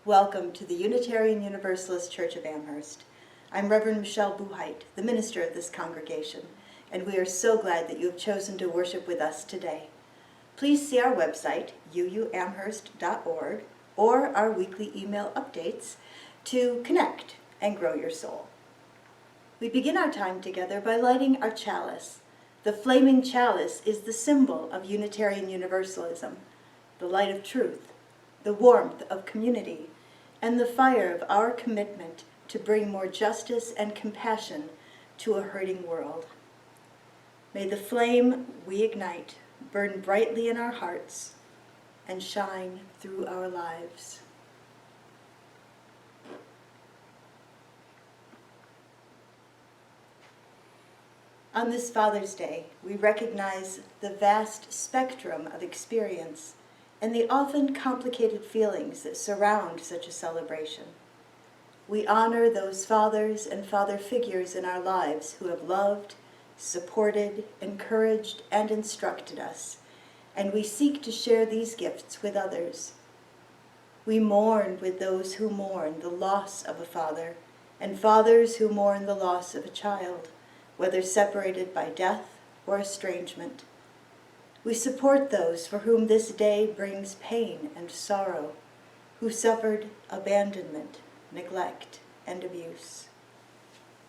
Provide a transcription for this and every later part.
Welcome to the Unitarian Universalist Church of Amherst. I'm Reverend Michelle Buhite, the minister of this congregation, and we are so glad that you have chosen to worship with us today. Please see our website, uuamherst.org, or our weekly email updates to connect and grow your soul. We begin our time together by lighting our chalice. The flaming chalice is the symbol of Unitarian Universalism, the light of truth, the warmth of community, and the fire of our commitment to bring more justice and compassion to a hurting world. May the flame we ignite burn brightly in our hearts and shine through our lives. On this Father's Day, we recognize the vast spectrum of experience and the often complicated feelings that surround such a celebration. We honor those fathers and father figures in our lives who have loved, supported, encouraged, and instructed us, and we seek to share these gifts with others. We mourn with those who mourn the loss of a father, and fathers who mourn the loss of a child, whether separated by death or estrangement. We support those for whom this day brings pain and sorrow, who suffered abandonment, neglect, and abuse.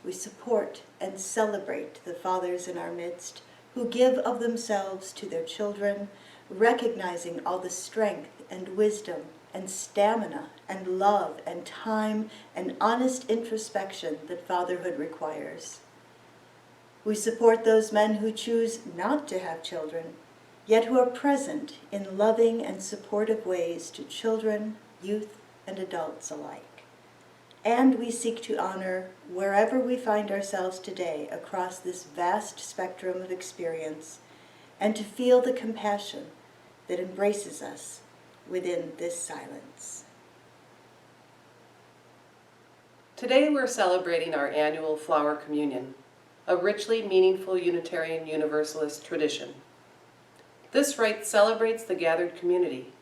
We support and celebrate the fathers in our midst who give of themselves to their children, recognizing all the strength and wisdom and stamina and love and time and honest introspection that fatherhood requires. We support those men who choose not to have children, yet who are present in loving and supportive ways to children, youth, and adults alike. And we seek to honor wherever we find ourselves today across this vast spectrum of experience, and to feel the compassion that embraces us within this silence. Today we're celebrating our annual Flower Communion, a richly meaningful Unitarian Universalist tradition. This rite celebrates the gathered community,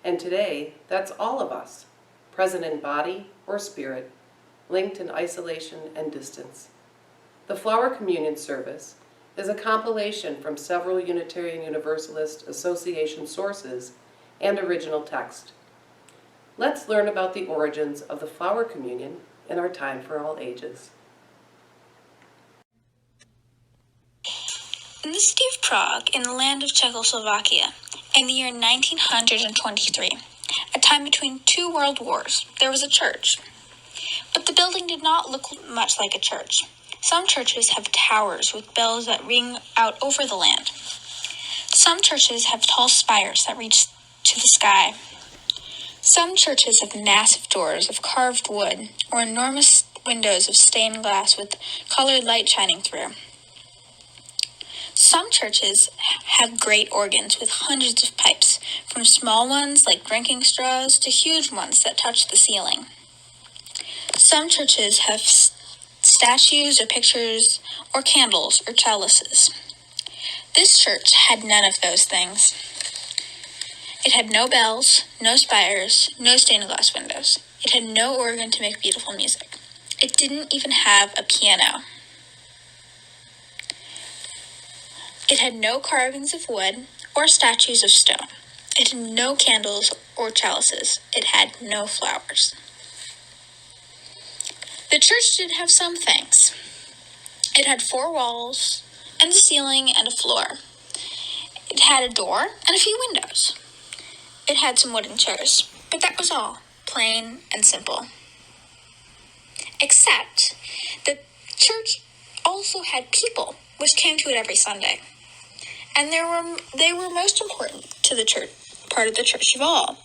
and today that's all of us, present in body or spirit, linked in isolation and distance. The Flower Communion service is a compilation from several Unitarian Universalist Association sources and original text. Let's learn about the origins of the Flower Communion in our Time for All Ages. In the city of Prague, in the land of Czechoslovakia, in the year 1923, a time between two world wars, there was a church. But the building did not look much like a church. Some churches have towers with bells that ring out over the land. Some churches have tall spires that reach to the sky. Some churches have massive doors of carved wood or enormous windows of stained glass with colored light shining through. Some churches have great organs with hundreds of pipes, from small ones like drinking straws to huge ones that touch the ceiling. Some churches have statues or pictures or candles or chalices. This church had none of those things. It had no bells, no spires, no stained glass windows. It had no organ to make beautiful music. It didn't even have a piano. It had no carvings of wood or statues of stone. It had no candles or chalices. It had no flowers. The church did have some things. It had 4 walls and a ceiling and a floor. It had a door and a few windows. It had some wooden chairs, but that was all, plain and simple. Except the church also had people, which came to it every Sunday. And they were most important to the church, part of the church of all.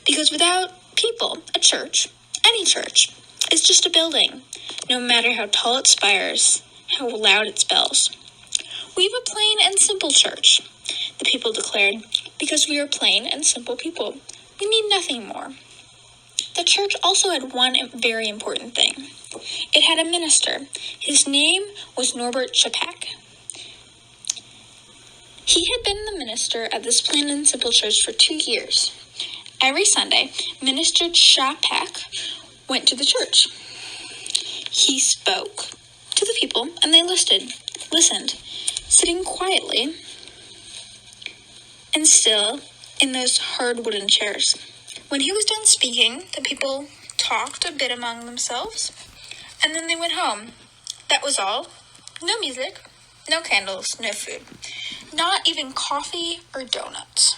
Because without people, a church, any church, is just a building, no matter how tall its spires, how loud its bells. We have a plain and simple church, the people declared, because we are plain and simple people. We need nothing more. The church also had one very important thing. It had a minister. His name was Norbert Chapek. He had been the minister at this plain and simple church for 2 years, Every Sunday, Minister Chapek went to the church. He spoke to the people, and they listened, sitting quietly and still in those hard wooden chairs. When he was done speaking, the people talked a bit among themselves, and then they went home. That was all. No music, no candles, no food, not even coffee or donuts.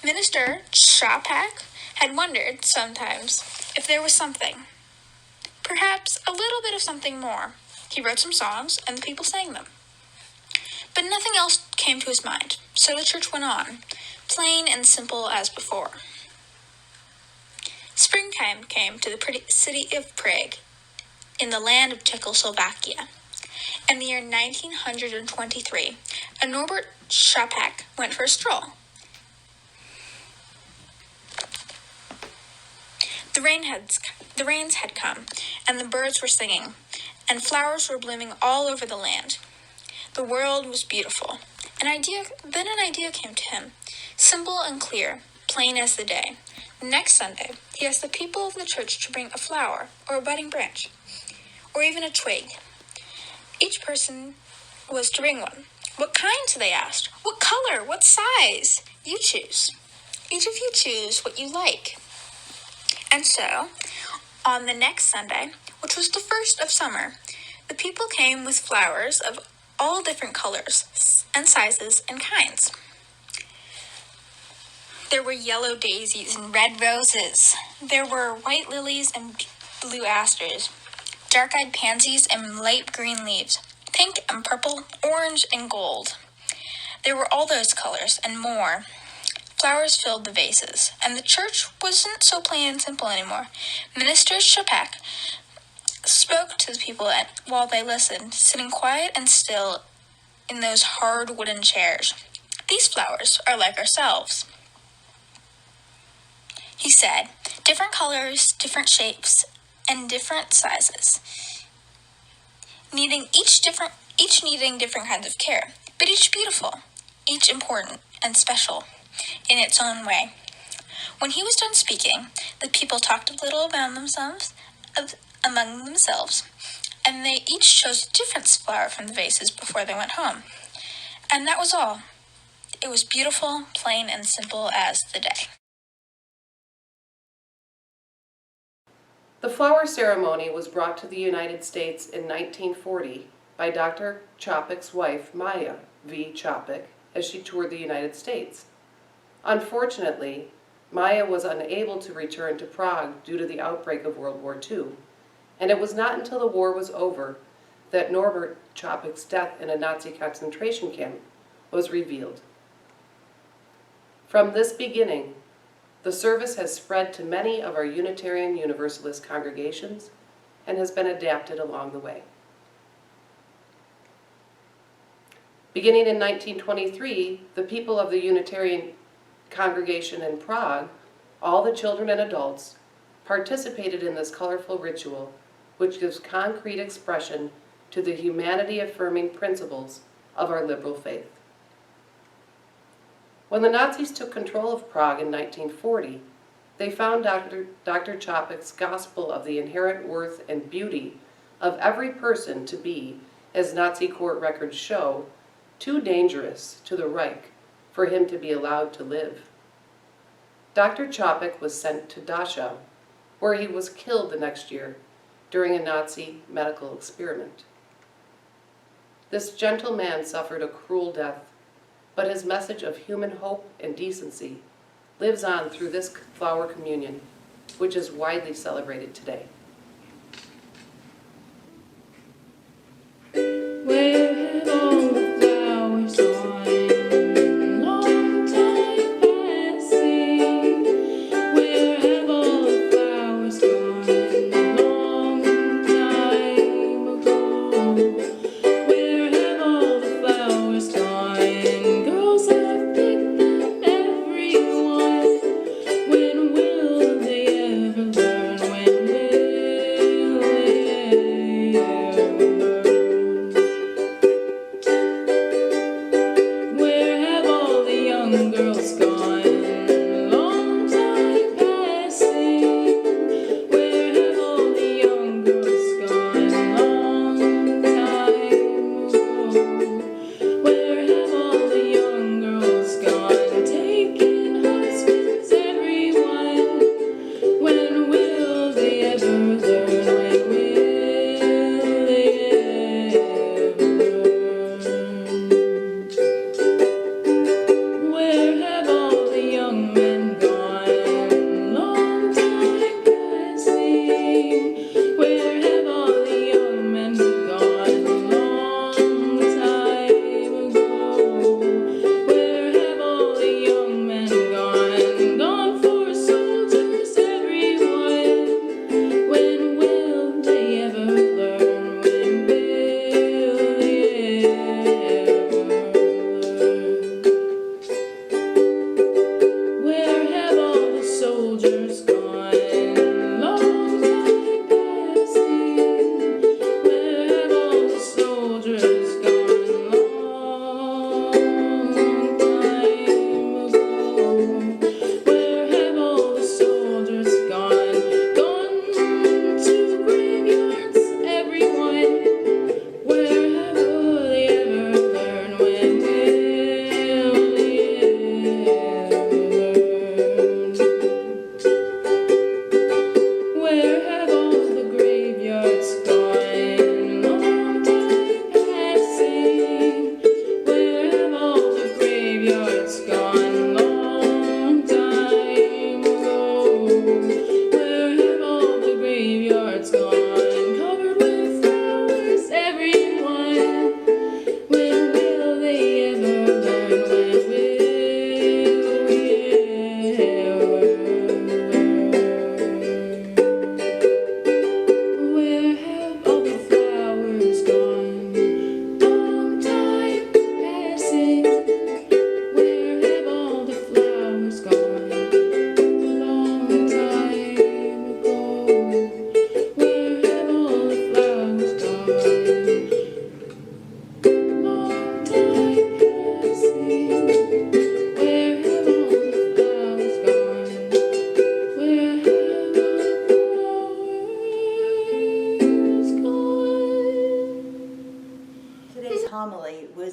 Minister Chapek had wondered sometimes if there was something, perhaps a little bit of something more. He wrote some songs, and the people sang them. But nothing else came to his mind, so the church went on, plain and simple as before. Springtime came to the pretty city of Prague, in the land of Czechoslovakia. In the year 1923, and Norbert Chapek went for a stroll. The rains had come, and the birds were singing, and flowers were blooming all over the land. The world was beautiful. Then an idea came to him, simple and clear, plain as the day. Next Sunday, he asked the people of the church to bring a flower, or a budding branch, or even a twig. Each person was to bring one. What kind, they asked. What color? What size? You choose. Each of you choose what you like. And so, on the next Sunday, which was the first of summer, the people came with flowers of all different colors and sizes and kinds. There were yellow daisies and red roses. There were white lilies and blue asters, dark-eyed pansies and light green leaves, pink and purple, orange and gold. There were all those colors and more. Flowers filled the vases, and the church wasn't so plain and simple anymore. Minister Chapek spoke to the people while they listened, sitting quiet and still in those hard wooden chairs. These flowers are like ourselves, he said. Different colors, different shapes, and different sizes, each needing different kinds of care, but each beautiful, each important and special in its own way. When he was done speaking, the people talked a little among themselves, and they each chose a different flower from the vases before they went home. And that was all. It was beautiful, plain, and simple as the day. The flower ceremony was brought to the United States in 1940 by Dr. Chapek's wife, Maya V. Chapek, as she toured the United States. Unfortunately, Maya was unable to return to Prague due to the outbreak of World War II, and it was not until the war was over that Norbert Chapek's death in a Nazi concentration camp was revealed. From this beginning, the service has spread to many of our Unitarian Universalist congregations and has been adapted along the way. Beginning in 1923, the people of the Unitarian congregation in Prague, all the children and adults, participated in this colorful ritual, which gives concrete expression to the humanity-affirming principles of our liberal faith. When the Nazis took control of Prague in 1940, they found Dr. Chapek's gospel of the inherent worth and beauty of every person to be, as Nazi court records show, too dangerous to the Reich for him to be allowed to live. Dr. Chapek was sent to Dachau, where he was killed the next year during a Nazi medical experiment. This gentle man suffered a cruel death, but his message of human hope and decency lives on through this flower communion, which is widely celebrated today. Where have all the flowers gone? Long time passing. Where have all the flowers gone? Long time ago. Where have all the flowers gone? Girls have picked them, everyone. When will they ever learn? When will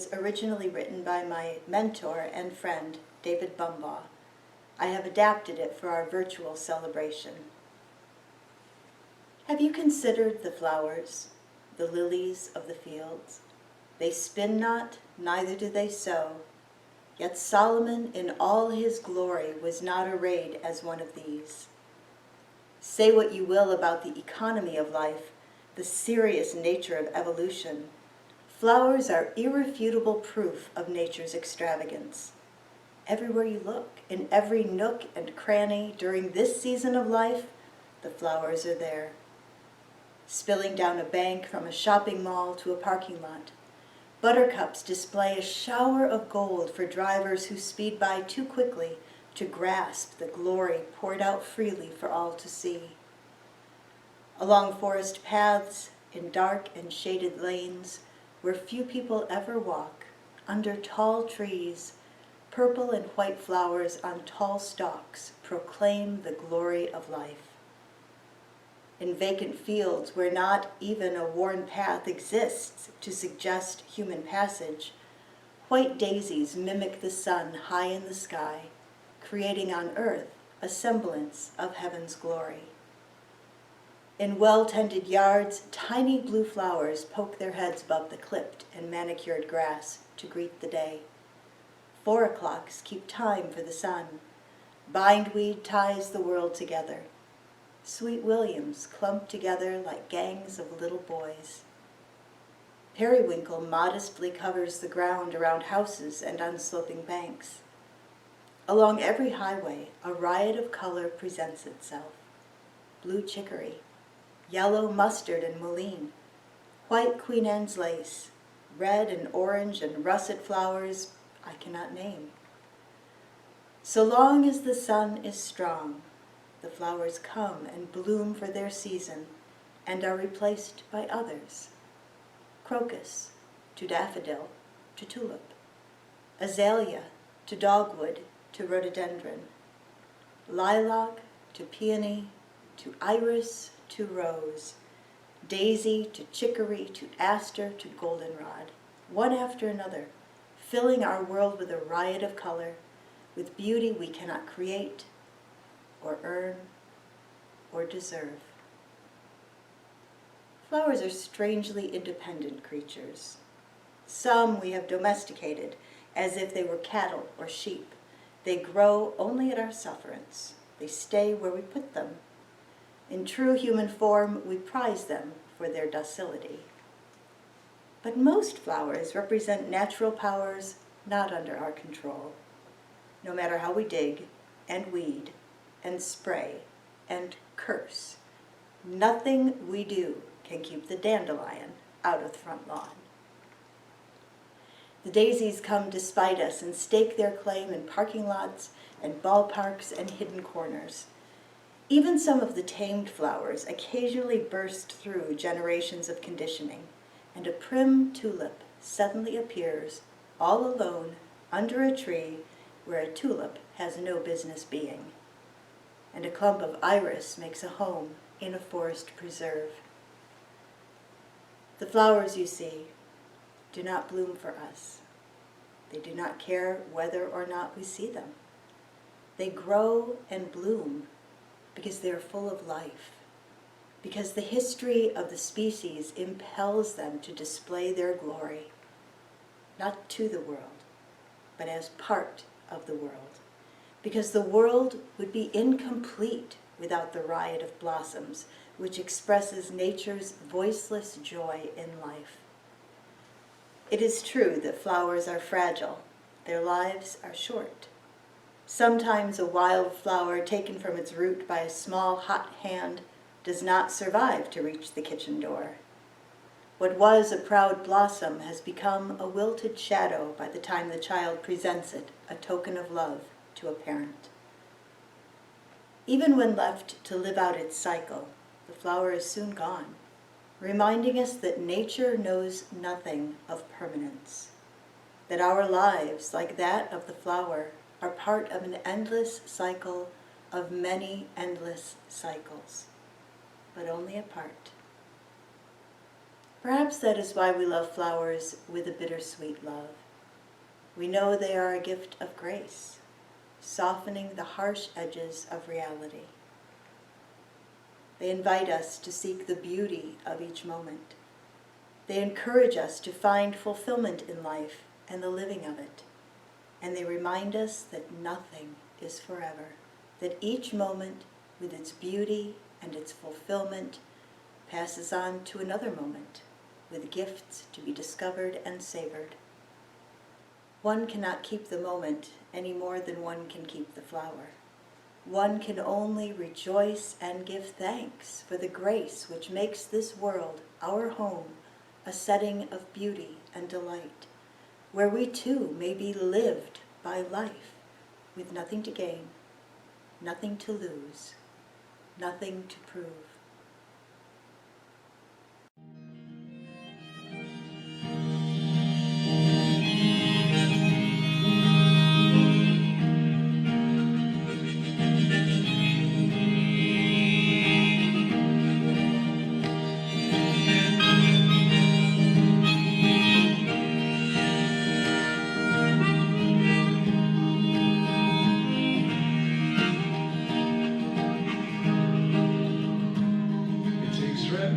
was originally written by my mentor and friend, David Bumbaugh. I have adapted it for our virtual celebration. Have you considered the flowers, the lilies of the fields? They spin not, neither do they sow. Yet Solomon in all his glory was not arrayed as one of these. Say what you will about the economy of life, the serious nature of evolution. Flowers are irrefutable proof of nature's extravagance. Everywhere you look, in every nook and cranny during this season of life, the flowers are there. Spilling down a bank from a shopping mall to a parking lot, buttercups display a shower of gold for drivers who speed by too quickly to grasp the glory poured out freely for all to see. Along forest paths, in dark and shaded lanes, where few people ever walk, under tall trees, purple and white flowers on tall stalks proclaim the glory of life. In vacant fields where not even a worn path exists to suggest human passage, white daisies mimic the sun high in the sky, creating on earth a semblance of heaven's glory. In well-tended yards, tiny blue flowers poke their heads above the clipped and manicured grass to greet the day. 4 o'clocks keep time for the sun. Bindweed ties the world together. Sweet williams clump together like gangs of little boys. Periwinkle modestly covers the ground around houses and on sloping banks. Along every highway, a riot of color presents itself. Blue chicory, yellow mustard and mullein, white Queen Anne's lace, red and orange and russet flowers I cannot name. So long as the sun is strong, the flowers come and bloom for their season and are replaced by others. Crocus to daffodil to tulip, azalea to dogwood to rhododendron, lilac to peony to iris to rose, daisy to chicory to aster to goldenrod, one after another, filling our world with a riot of color, with beauty we cannot create or earn or deserve. Flowers are strangely independent creatures. Some we have domesticated as if they were cattle or sheep. They grow only at our sufferance. They stay where we put them. In true human form, we prize them for their docility. But most flowers represent natural powers not under our control. No matter how we dig and weed and spray and curse, nothing we do can keep the dandelion out of the front lawn. The daisies come to spite us and stake their claim in parking lots and ballparks and hidden corners. Even some of the tamed flowers occasionally burst through generations of conditioning, and a prim tulip suddenly appears all alone under a tree where a tulip has no business being. And a clump of iris makes a home in a forest preserve. The flowers you see do not bloom for us. They do not care whether or not we see them. They grow and bloom because they are full of life, because the history of the species impels them to display their glory, not to the world, but as part of the world, because the world would be incomplete without the riot of blossoms, which expresses nature's voiceless joy in life. It is true that flowers are fragile. Their lives are short. Sometimes a wild flower taken from its root by a small, hot hand does not survive to reach the kitchen door. What was a proud blossom has become a wilted shadow by the time the child presents it, a token of love, to a parent. Even when left to live out its cycle, the flower is soon gone, reminding us that nature knows nothing of permanence, that our lives, like that of the flower, are part of an endless cycle of many endless cycles, but only a part. Perhaps that is why we love flowers with a bittersweet love. We know they are a gift of grace, softening the harsh edges of reality. They invite us to seek the beauty of each moment. They encourage us to find fulfillment in life and the living of it. And they remind us that nothing is forever, that each moment with its beauty and its fulfillment passes on to another moment with gifts to be discovered and savored. One cannot keep the moment any more than one can keep the flower. One can only rejoice and give thanks for the grace which makes this world, our home, a setting of beauty and delight, where we too may be lived by life with nothing to gain, nothing to lose, nothing to prove.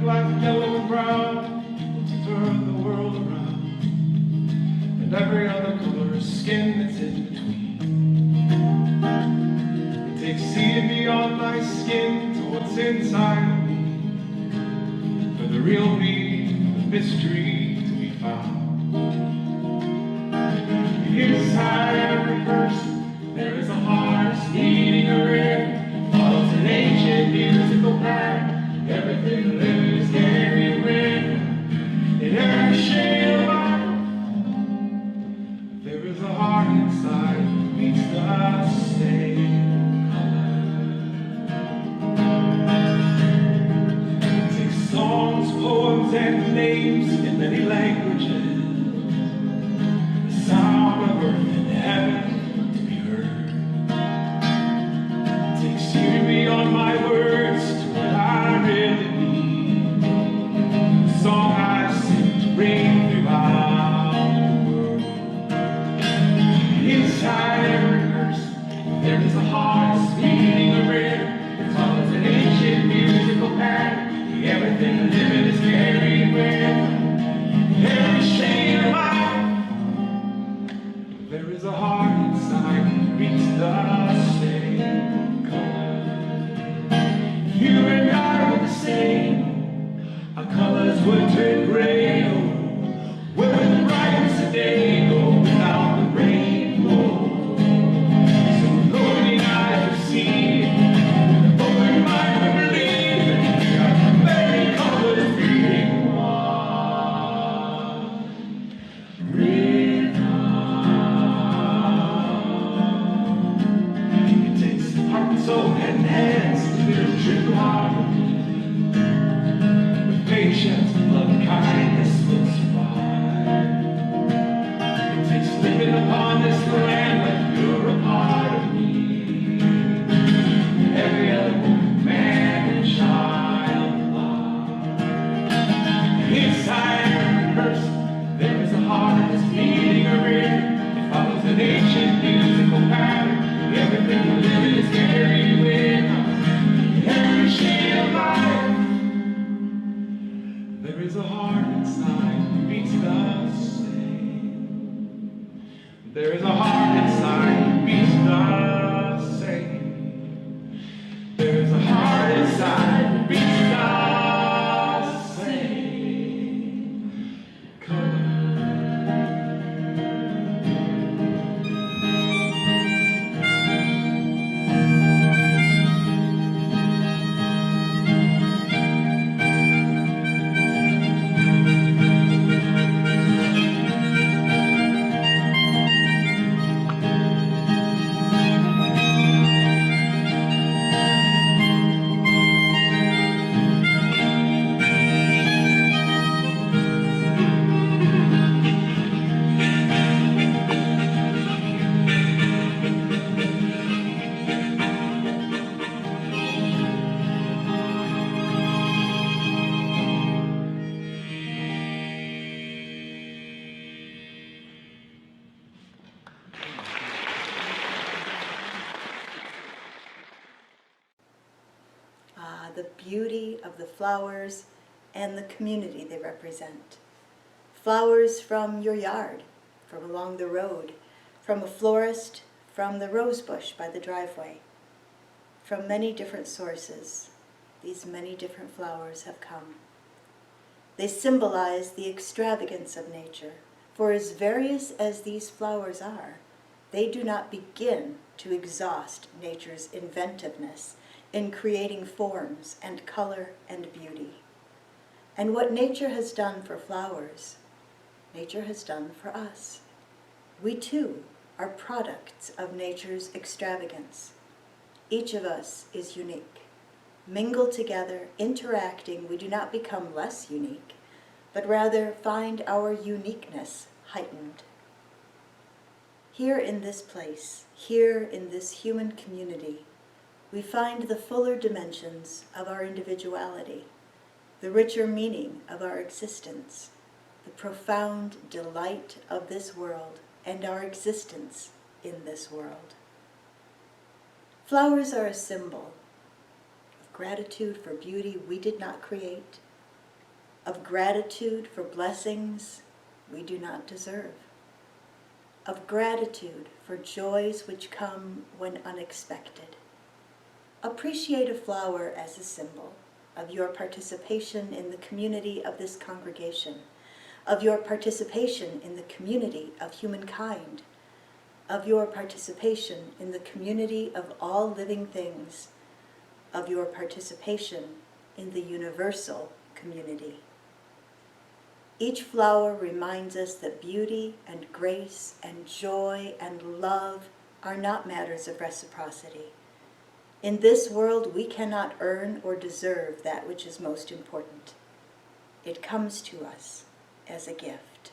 Black, yellow, and brown to turn the world around, and every other color of skin that's in between. It takes seeing beyond my skin to what's inside of me, for the real meaning of the mystery to be found. Inside every person there is a heart beating a rhythm, follows an ancient musical path. Everything lives carried with in every shade of life. There is a heart inside that beats the same color. It takes songs, poems, and names in many languages. The sound of earth and heaven to be heard. It takes hearing beyond my words to what I really mean. The song I sing to ring throughout the world. Inside every person there is a heart that's beating a rhythm. It follows an ancient musical pattern. Everything living is carried with every shade of life. There is a heart inside that beats the same color. You and I were the same. Our colors would turn gray. Where would the brightness of day go without the rainbow? So lonely eyes will see, and open mind will believe that we are many colors being one. It takes heart, soul, and hands to build true harmony. With patience, love, and kindness will survive. It takes living upon this land like you're a part of me. Every other woman, man, and child alive. Inside every person there is a heart that's beating a rhythm. It follows an ancient musical pattern. Everything we live is carried with us. Every shade of life. There is a heart inside that beats the same. There is a heart inside that beats the same. There is a heart inside that beats the same color. the beauty of the flowers and the community they represent. Flowers from your yard, from along the road, from a florist, from the rose bush by the driveway. From many different sources, these many different flowers have come. They symbolize the extravagance of nature, for as various as these flowers are, they do not begin to exhaust nature's inventiveness in creating forms and color and beauty. And what nature has done for flowers, nature has done for us. We too are products of nature's extravagance. Each of us is unique. Mingled together, interacting, we do not become less unique, but rather find our uniqueness heightened. Here in this place, here in this human community, we find the fuller dimensions of our individuality, the richer meaning of our existence, the profound delight of this world and our existence in this world. Flowers are a symbol of gratitude for beauty we did not create, of gratitude for blessings we do not deserve, of gratitude for joys which come when unexpected. Appreciate a flower as a symbol of your participation in the community of this congregation, of your participation in the community of humankind, of your participation in the community of all living things, of your participation in the universal community. Each flower reminds us that beauty and grace and joy and love are not matters of reciprocity. In this world, we cannot earn or deserve that which is most important. It comes to us as a gift.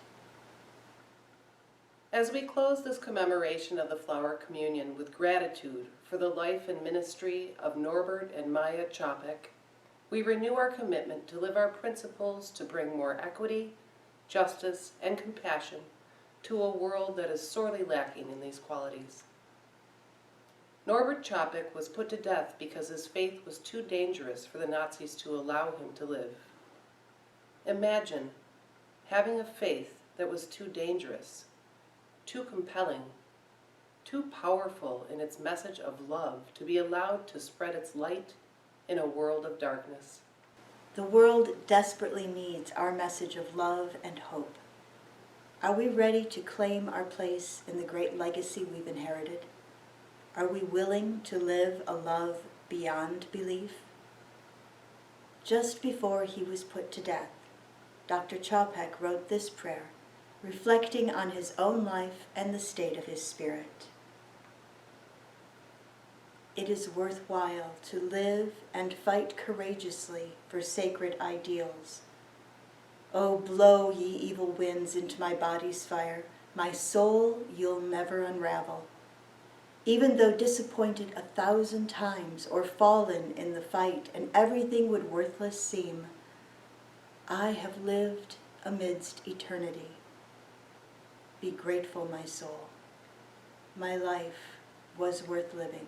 As we close this commemoration of the Flower Communion with gratitude for the life and ministry of Norbert and Maya Chopek, we renew our commitment to live our principles to bring more equity, justice, and compassion to a world that is sorely lacking in these qualities. Norbert Chopek was put to death because his faith was too dangerous for the Nazis to allow him to live. Imagine having a faith that was too dangerous, too compelling, too powerful in its message of love to be allowed to spread its light in a world of darkness. The world desperately needs our message of love and hope. Are we ready to claim our place in the great legacy we've inherited? Are we willing to live a love beyond belief? Just before he was put to death, Dr. Chopek wrote this prayer, reflecting on his own life and the state of his spirit. It is worthwhile to live and fight courageously for sacred ideals. Oh, blow, ye evil winds, into my body's fire. My soul you'll never unravel. Even though disappointed 1,000 times or fallen in the fight and everything would worthless seem, I have lived amidst eternity. Be grateful, my soul. My life was worth living.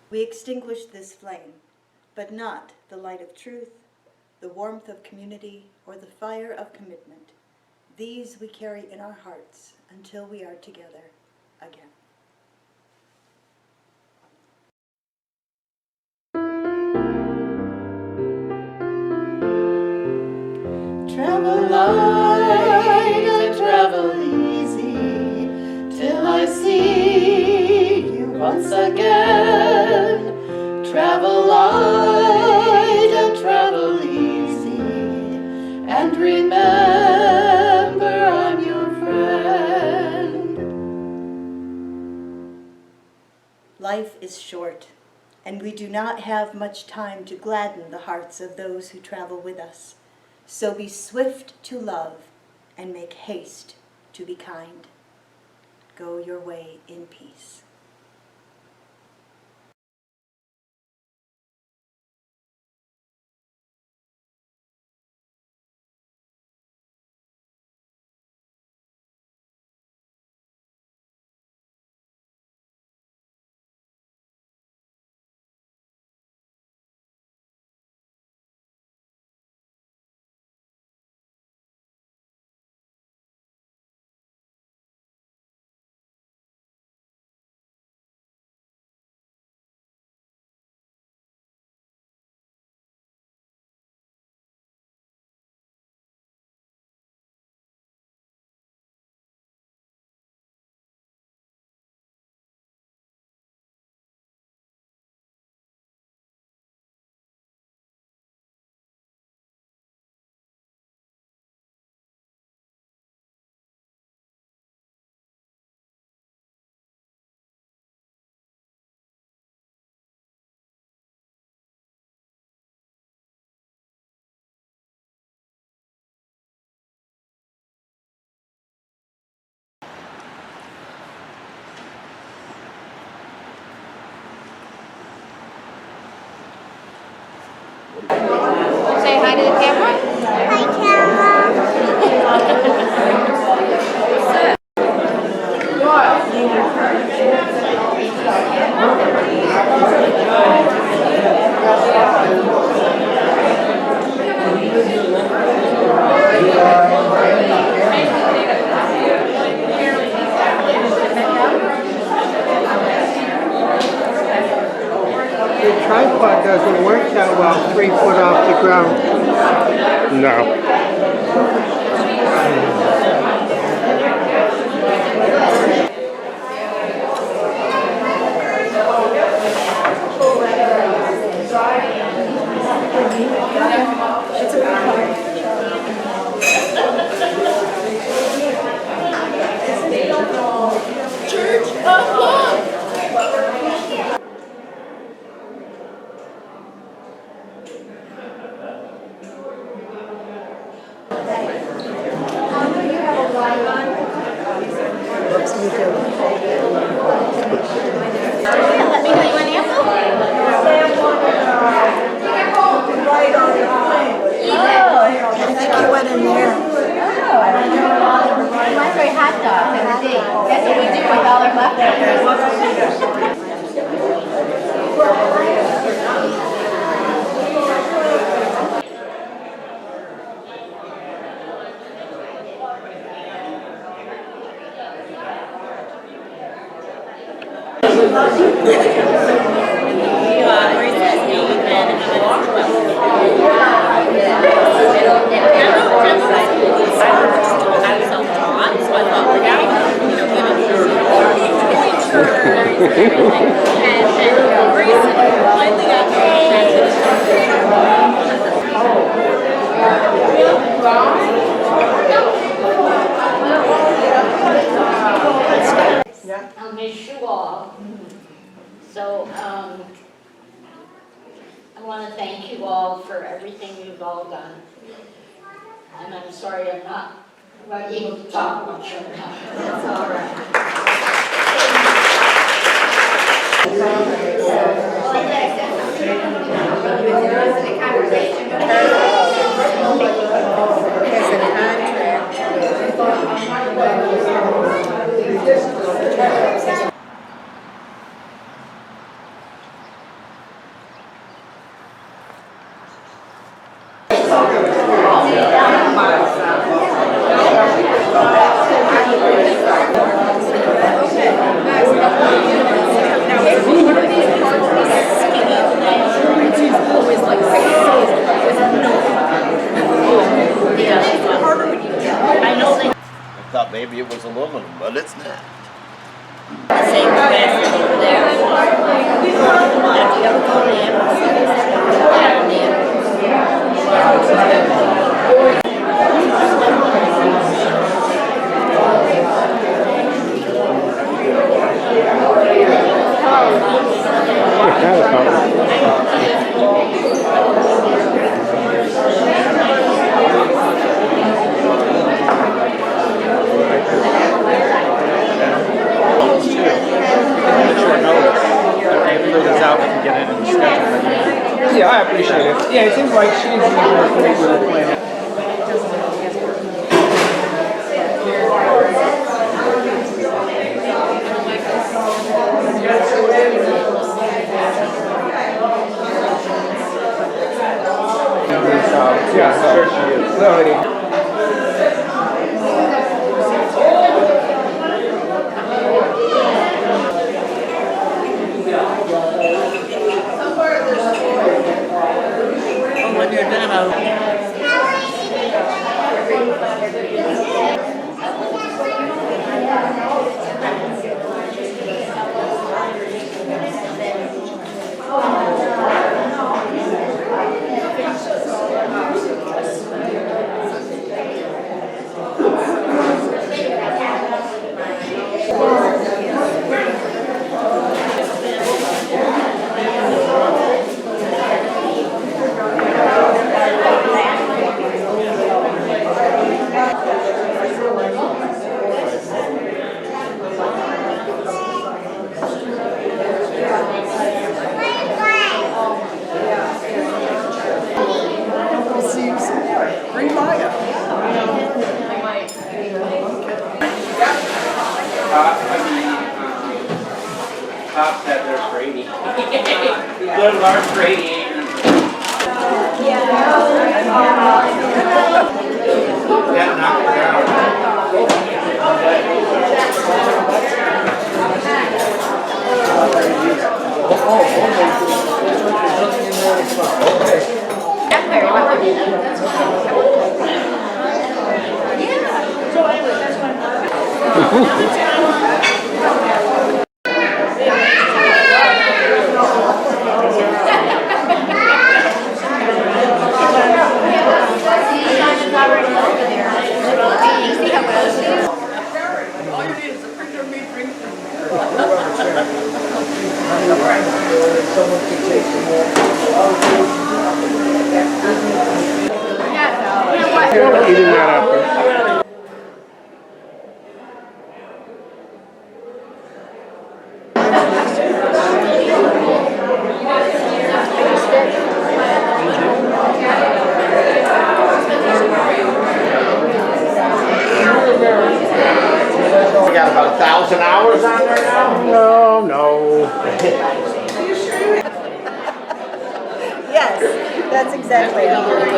We extinguish this flame, but not the light of truth, the warmth of community, or the fire of commitment. These we carry in our hearts until we are together again. Travel light and travel easy till I see you once again. Travel light and travel easy, and remember I'm your friend. Life is short, and we do not have much time to gladden the hearts of those who travel with us. So be swift to love and make haste to be kind. Go your way in peace. Say hi to the camera. Hi, camera. The tripod doesn't work that well 3 foot off the ground. No. That's what we do with all our leftovers. I'll miss you all. So, I want to thank you all for everything you've all done. And I'm sorry I'm not able to talk much of the time. That's all right. I thought maybe it was aluminum, but it's not. Same plastic over there. If you ever go to Yeah, I appreciate it. Yeah, it seems like she's pretty good at playing. Yeah, sure she is. Well, good large radiator. That knocked it Eating that apple. We got about 1,000 hours on there now? No, no. Yes, that's exactly it. All right.